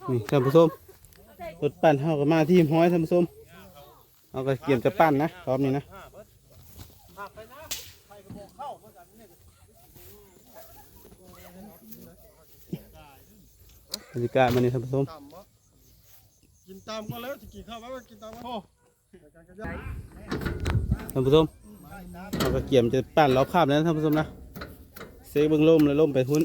นี่ท่านผู้ชมรถปั่นเขาก็มาที่ห้อยท่านผู้ชมเอาก็เกี่ยมจะปั่นนะรอบนี้นะบรรยากาศมันนี่ท่านผู้ชมกินตามก็แล้วจะกินข้าวไหมกินตามก็ท่านผู้ชมเอาก็เกี่ยมจะปั่นล้อข้ามแล้วท่านผู้ชมนะเซกเบิ้งล่มเลยล่มไปหุ้น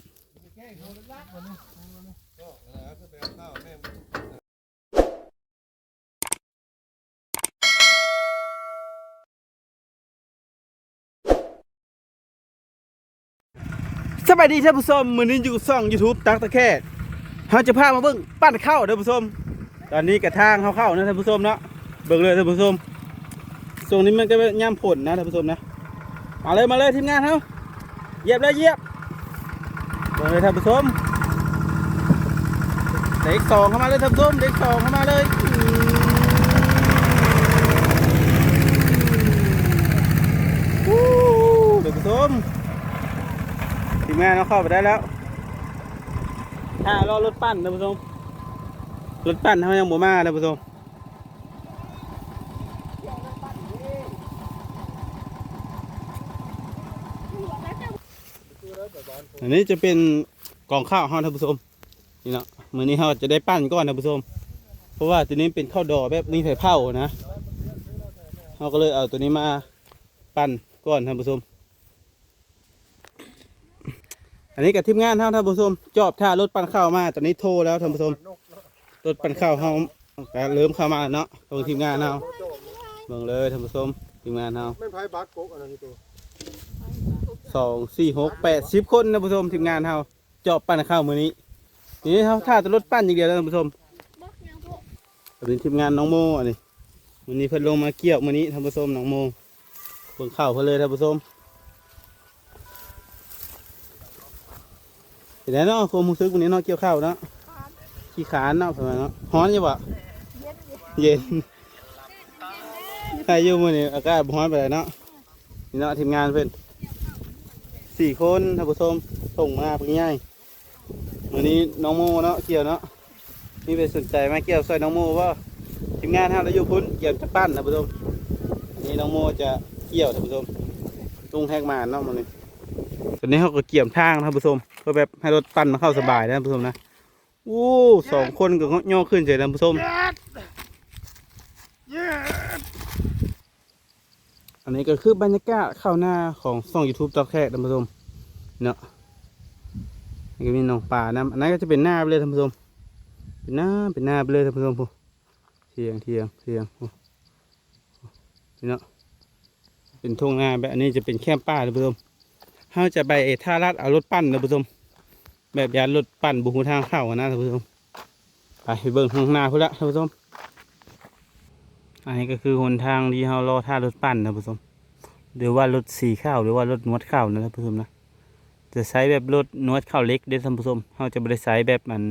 สวัสดีท่านผู้ชมมื้อนี้อยู่ช่อง YouTube ตักตะแค่เราจะพามาเบิ่งปั้นข้าวท่านผู้ชมตอนนี้กระทางเข้านะท่านผู้ชมเนาะเบิ่งเลยท่านผู้ชมช่วงนี้มันก็ย่ำผลนะท่านผู้ชมนะมาเลยทีมงานเขาเหยียบเลยเหยียบเบิ่งเลยท่านผู้ชมเด็กสองเข้ามาเลยท่านผู้ชมเด็กสองเข้ามาเลยท่านผู้ชมทีมงานเราเข้าไปได้แล้วถ้ารอรถปั้นท่านผู้ชมรถปั้นเขายังบ่มาท่านผู้ชมอันนี้จะเป็นกองข้าวเขาท่านผู้ชมนี่เนาะมื้อนี้เขาจะได้ปั้นก้อนท่านผู้ชมเพราะว่าตัวนี้เป็นข้าวดอแบบมีไผ่เผานะเขาก็เลยเอาตัวนี้มาปั้นก้อนท่านผู้ชมอันนี้กับทีมงานท่านผู้ชมจอบท่ารถปั่นข้าวมาตอนนี้โทรแล้วท่านผู้ชมรถปั่นข้าวเขาเริ่มเข้ามาเนาะตรงทีมงานเราเบิ่งเลยท่านผู้ชมทีมงานเราไม่พายบาสโกอะไรตัว2 4 6 8 10 คนท่านผู้ชมทีมงานเราจอบปั่นข้าวมื้อนี้นี่เขาท่าแต่รถปั่นอย่างเดียวท่านผู้ชมเป็นทีมงานน้องโมอันนี้วันนี้เพิ่นลงมาเกี่ยวมื้อนี้ท่านผู้ชมน้องโมเบิ่งข้าวเพิ่นเลยท่านผู้ชมเห็นไหมเนาะความรู้สึกวันนี้เนาะเกี่ยวข้าวเนาะขี้ขานเนาะประมาณเนาะร้อนอยู่ปะเย็นใครอยู่มื้อนี้อากาศร้อนไปเลยเนาะนี่เนาะทีมงานเพิ่น4 คนท่านผู้ชมส่งมาเพิ่งง่ายวันนี้น้องโมเนาะเกี่ยวเนาะนี่เป็นสนใจมาเกี่ยวซอยน้องโมว่าทีมงานเราอยู่พุ่นเกี่ยวจะปั้นท่านผู้ชมนี่น้องโมจะเกี่ยวท่านผู้ชมตุ้งแหกมาเนาะมันนี่ตอนนี้เขาก็เกี่ยวทางท่านผู้ชมเพื่อแบบให้รถปั้นมาเข้าสบายนะท่านผู้ชมนะโอ้2 คนก็ย่อขึ้นเฉยท่านผู้ชมอันนี้ก็คือบรรยากาศข้าวหน้าของช่อง YouTube ตอกแค่ท่านผู้ชมเนาะนี่ก็มีน้องป่านะอันนั้นก็จะเป็นหน้าไปเลยท่านผู้ชมเป็นหน้าไปเลยท่านผู้ชมผู้เทียงนี่เนาะเป็นทุ่งนาแบบอันนี้จะเป็นแคมป์ป่าท่านผู้ชมเขาจะไปท่าลาดเอารถปั้นท่านผู้ชมแบบยานรถปั้นบุกทางเข้านะท่านผู้ชมไปเบิ่งทางหน้าพุ่นละท่านผู้ชมอันนี้ก็คือหนทางที่เรารอท่ารถปั้นท่านผู้ชมหรือว่ารถสีข้าวหรือว่ารถนวดข้าวนะท่านผู้ชมนะจะใช้แบบรถนวดข้าวเล็กเด้อท่านผู้ชมเราจะไม่ได้ใช้แบบมัน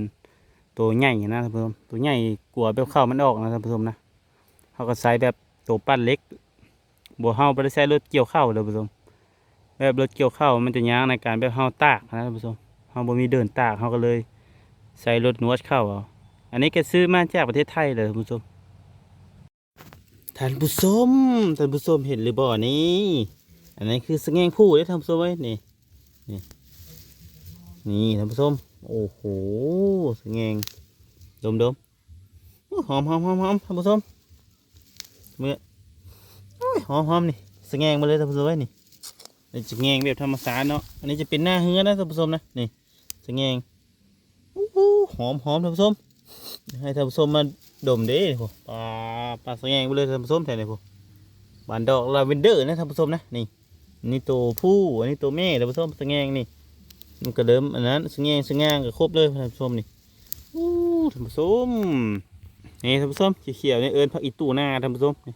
ตัวใหญ่นะท่านผู้ชมตัวใหญ่กลัวแบบข้าวมันออกนะท่านผู้ชมนะเขาก็ใช้แบบตัวปั้นเล็กบัวเฮาไม่ได้ใช้รถเกี่ยวข้าวท่านผู้ชมแบบรถเกี่ยวข้าวมันจะยากในการแบบเฮาตากนะท่านผู้ชมเฮาบ่มีเดินตากเฮาก็เลยใช้รถนวดข้าวเอาอันนี้ก็ซื้อมาจากประเทศไทยเลยท่านผู้ชมท่านผู้ชมเห็นหรือบ่นี่อันนี้คือสแงงผู้ได้ท่านผู้ชมไว้นี่ท่านผู้ชมโอ้โหสแงงดมหอมท่านผู้ชมเมื่อหอมนี่สแงงมาเลยท่านผู้ชมไว้นี่สแงงแบบธรรมชาติเนาะอันนี้จะเป็นหน้าเฮือนะท่านผู้ชมนะนี่สแงงโอ้โหหอมท่านผู้ชมให้ท่านผู้ชมมาดมดิพวกปลาสแงงไปเลยท่านผู้ชมแทนเลยพวกบานดอกลาเวนเดอร์นะท่านผู้ชมนะนี่ตัวผู้อันนี้ตัวแม่ท่านผู้ชมสแงงนี่มันก็เดิมอันนั้นสแงงก็ครบเลยท่านผู้ชมนี่ท่านผู้ชมนี่ท่านผู้ชมเขียวนี่เอิญผักอีตู่หน้าท่านผู้ชมนี่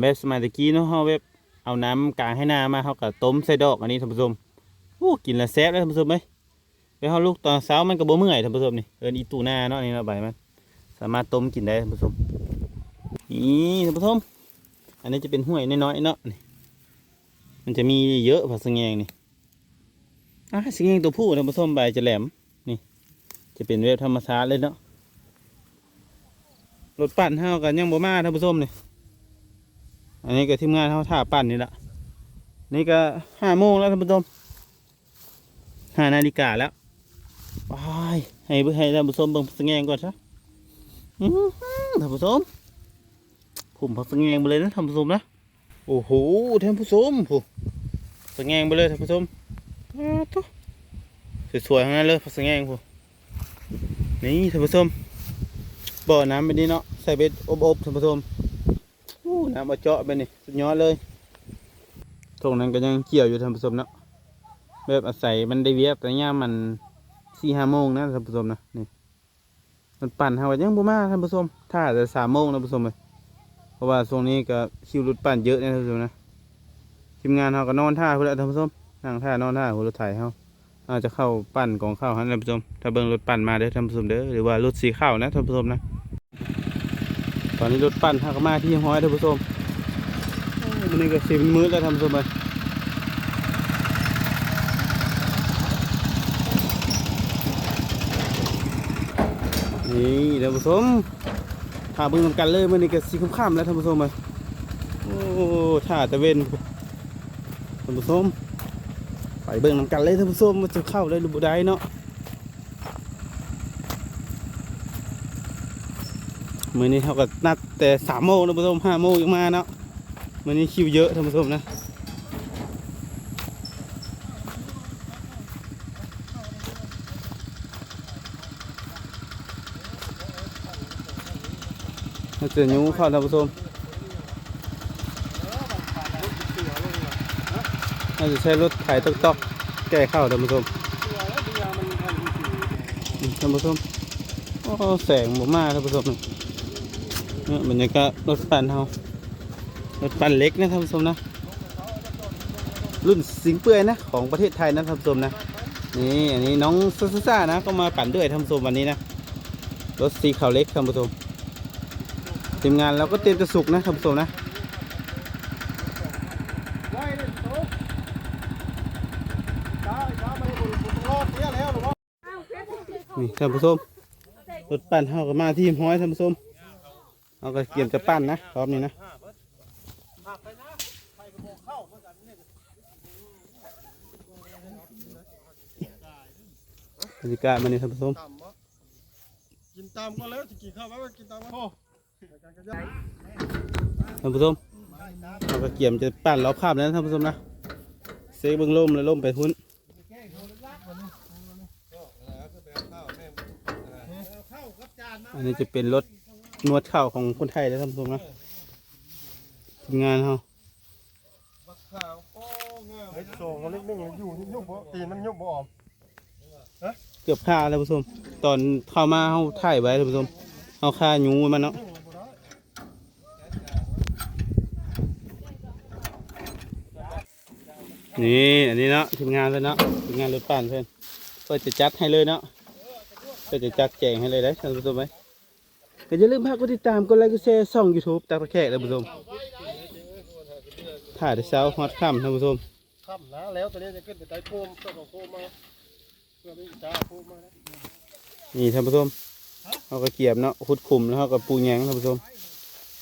แบบสมัยตะกี้เนาะเขาแบบเอาน้ำกลางให้หน้ามาเขาก็ต้มใส่ดอกอันนี้ท่านผู้ชมกินละแซ่บเลยท่านผู้ชมไหมไปเขาลูกตอนเช้ามันก็บ่เมื่อยท่านผู้ชมนี่เอิญอีตู่หน้าเนาะนี่เนาะใบมันสามารถต้มกินได้ท่านผู้ชมนี่ท่านผู้ชมอันนี้จะเป็นห้วยน้อยๆเนาะนี่มันจะมีเยอะผักสะแงงนี่สะแงงตัวผู้ท่านผู้ชมใบจะแหลมนี่จะเป็นแบบธรรมชาติเลยเนาะ รถปั่นเฮากันยังบ่มาท่านผู้ชมนี่อันนี้ก็ทีมงานเฮาท่าปั่นนี่ละนี่ก็5 โมงแล้วท่านผู้ชม5 นาฬิกาแล้วไปให้ท่านผู้ชมเบิ่งสแงงก่อนซะท่านผู้ชมผมพักสแงงไปเลยนะท่านผู้ชมนะโอ้โหท่านผู้ชมผู้สแงงไปเลยท่านผู้ชมสวยๆทั้งนั้นเลยพักสแงงผู้นี่ท่านผู้ชมบ่อน้ำแบบนี้เนาะใส่เบ็ดอบท่านผู้ชมน้ำมาเจาะไปนี่สุดยอดเลยตรงนั้นก็ยังเกี่ยวอยู่ท่านผู้ชมเนาะแบบอาศัยมันได้เวียบแต่ย่ามัน4-5 โมงนะท่านผู้ชมนะนี่มันปั่นหาว่ายังบ่มาท่านผู้ชมถ้าจะ3 โมงท่านผู้ชมเลยเพราะว่าช่วงนี้ก็คิวรถปั่นเยอะนะท่านผู้ชมนะทีมงานเขาก็นอนท่าเพื่อท่านผู้ชมนั่งท่านอนท่าหัวรถไถเขาอาจจะเข้าปั่นกองข้าวท่านผู้ชมถ้าเบิ่งรถปั่นมาเด้อท่านผู้ชมเด้อหรือว่ารถสีข้าวนะท่านผู้ชมนะตอนนี้รถปั่นเขาก็มาที่ห้อยท่านผู้ชมมันนี่ก็10 มื้อแล้วท่านผู้ชมเลยนี่ท่านผู้ชมถ้าเบิ่งนำกันเลยมันนี่ก็สีค่ำๆแล้วท่านผู้ชมเลยโอ้ท่าตะเวนท่านผู้ชมไปเบิ่งนำกันเลยท่านผู้ชมมันจะเข้าได้หรือบ่ได้เนาะมื้อนี้เขาก็นัดแต่3 โมงท่านผู้ชม5 โมงยังมาเนาะมื้อนี้คิวเยอะท่านผู้ชมนะเราจะยูเข้าท่านผู้ชมเราจะใช้รถไถตอกแก้เข้าท่านผู้ชมท่านผู้ชมโอ้แสงบ่มาท่านผู้ชมเนี่ยบรรยากาศรถปั่นเฮารถปั่นเล็กนะท่านผู้ชมนะรุ่นสิงเปื่อยนะของประเทศไทยนะท่านผู้ชมนะนี่อันนี้น้องซ่านะก็มาปั่นด้วยท่านผู้ชมวันนี้นะรถสีขาวเล็กท่านผู้ชมทีมงานเราก็เตรียมจะสุกนะท่านผู้ชมนะนี่ท่านผู้ชมรถปั่นเขาก็มาที่ห้อยท่านผู้ชมเอาก็เกี่ยมจะปั่นนะรอบนี้นะบรรยากาศมันนี่ท่านผู้ชมกินตามก็แล้วจะกินข้าวไว้กินตามก็ท่านผู้ชมเอาก็เกี่ยมจะปั่นรอบข้ามแล้วท่านผู้ชมนะเซกเบิ้งล่มเลยล่มไปหุ้นอันนี้จะเป็นรถนวดข้าวของคนไทยแล้วท่านผู้ชมนะทีมงานเขาโซ่มันเล็กๆอยู่ยุบตีนมันยุบบ่อมเกือบฆ่าท่านผู้ชมตอนเข้ามาเขาถ่ายไว้ท่านผู้ชมเอาฆ่าหนูมันเนาะนี่อันนี้เนาะทีมงานเลยเนาะทีมงานรถปั่นเพื่อนเพื่อจะจัดให้เลยเนาะเพื่อจะจัดแจงให้เลยได้ท่านผู้ชมไหมก็อย่าลืมพากดติดตามกดไลค์กดแชร์ช่อง YouTube ตาตะแคกท่านผู้ชมถ่ายแต่เช้าฮอตค่ำท่านผู้ชมค่ำนะแล้วตอนนี้จะขึ้นไปไต่โคมเจ้าของโคมมาเพื่อไปจ้าโคมมาแล้วนี่ท่านผู้ชมเขาก็เกี่ยมเนาะขุดขุมแล้วเขาก็ปูแยงท่านผู้ชม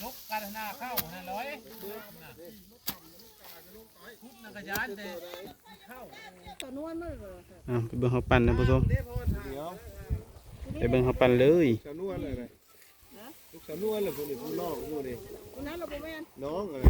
ยกการหน้าเข้า500คุบนักยานเตะเข้าไปเบิ่งเขาปั่นท่านผู้ชมไปเบิ่งเขาปั่นเลยสาวนวลเลยลูกสาวนวลเลยพวกนี้พวกน้องพวกนี้นั้นเราบ่แม่นน้องเลย